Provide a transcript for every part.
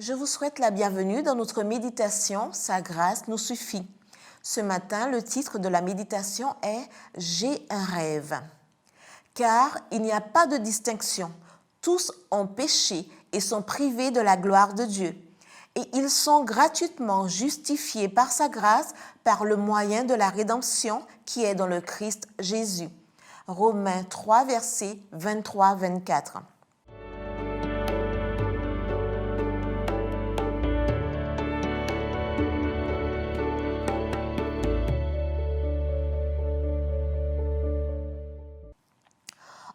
Je vous souhaite la bienvenue dans notre méditation « Sa grâce nous suffit ». Ce matin, le titre de la méditation est « J'ai un rêve ». Car il n'y a pas de distinction. Tous ont péché et sont privés de la gloire de Dieu. Et ils sont gratuitement justifiés par sa grâce par le moyen de la rédemption qui est dans le Christ Jésus. Romains 3, versets 23-24.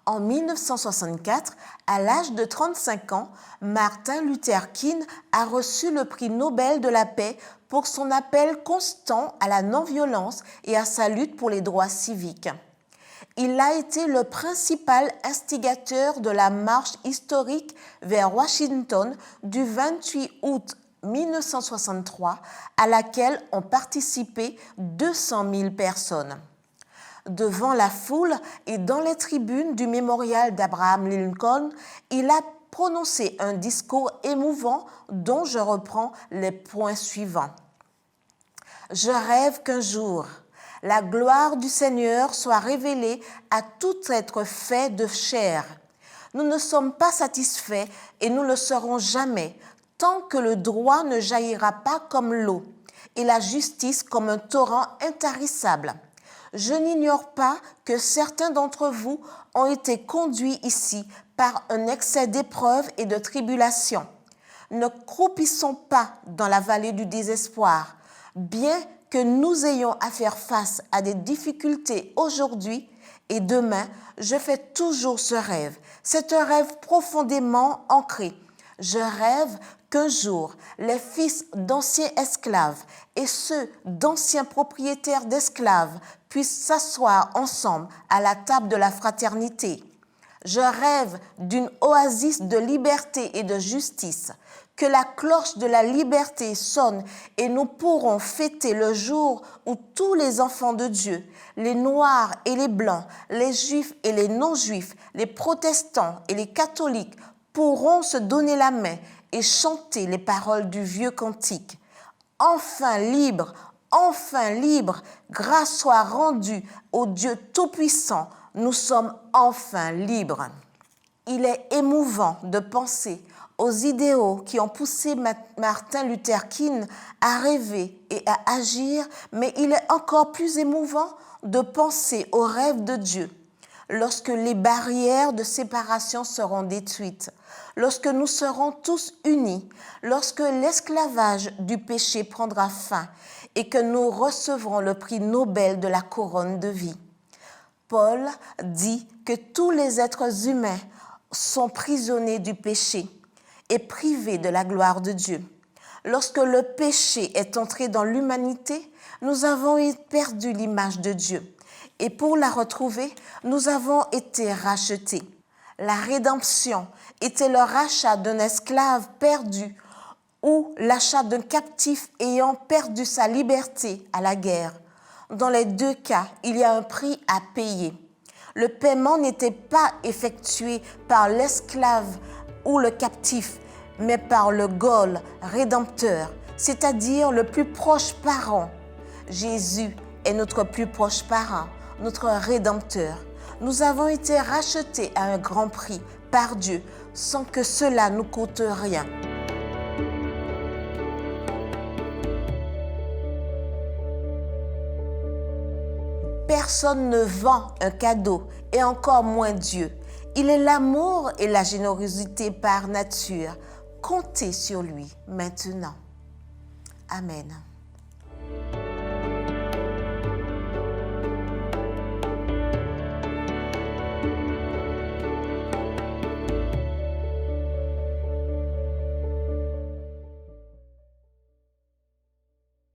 En 1964, à l'âge de 35 ans, Martin Luther King a reçu le prix Nobel de la paix pour son appel constant à la non-violence et à sa lutte pour les droits civiques. Il a été le principal instigateur de la marche historique vers Washington du 28 août 1963, à laquelle ont participé 200 000 personnes. Devant la foule et dans les tribunes du mémorial d'Abraham Lincoln, il a prononcé un discours émouvant dont je reprends les points suivants. Je rêve qu'un jour, la gloire du Seigneur soit révélée à tout être fait de chair. Nous ne sommes pas satisfaits et nous ne le serons jamais tant que le droit ne jaillira pas comme l'eau et la justice comme un torrent intarissable. Je n'ignore pas que certains d'entre vous ont été conduits ici par un excès d'épreuves et de tribulations. Ne croupissons pas dans la vallée du désespoir. Bien que nous ayons à faire face à des difficultés aujourd'hui et demain, je fais toujours ce rêve. C'est un rêve profondément ancré. Je rêve qu'un jour, les fils d'anciens esclaves et ceux d'anciens propriétaires d'esclaves puissent s'asseoir ensemble à la table de la fraternité. Je rêve d'une oasis de liberté et de justice, que la cloche de la liberté sonne et nous pourrons fêter le jour où tous les enfants de Dieu, les noirs et les blancs, les juifs et les non-juifs, les protestants et les catholiques pourront se donner la main et chanter les paroles du vieux cantique. Enfin libre, grâce soit rendue au Dieu Tout-Puissant, nous sommes enfin libres. Il est émouvant de penser aux idéaux qui ont poussé Martin Luther King à rêver et à agir, mais il est encore plus émouvant de penser aux rêves de Dieu. Lorsque les barrières de séparation seront détruites, lorsque nous serons tous unis, lorsque l'esclavage du péché prendra fin et que nous recevrons le prix Nobel de la couronne de vie. Paul dit que tous les êtres humains sont prisonniers du péché et privés de la gloire de Dieu. Lorsque le péché est entré dans l'humanité, nous avons perdu l'image de Dieu. Et pour la retrouver, nous avons été rachetés. La rédemption était le rachat d'un esclave perdu ou l'achat d'un captif ayant perdu sa liberté à la guerre. Dans les deux cas, il y a un prix à payer. Le paiement n'était pas effectué par l'esclave ou le captif, mais par le Goël rédempteur, c'est-à-dire le plus proche parent. Jésus est notre plus proche parent, notre Rédempteur. Nous avons été rachetés à un grand prix par Dieu sans que cela nous coûte rien. Personne ne vend un cadeau et encore moins Dieu. Il est l'amour et la générosité par nature. Comptez sur lui maintenant. Amen.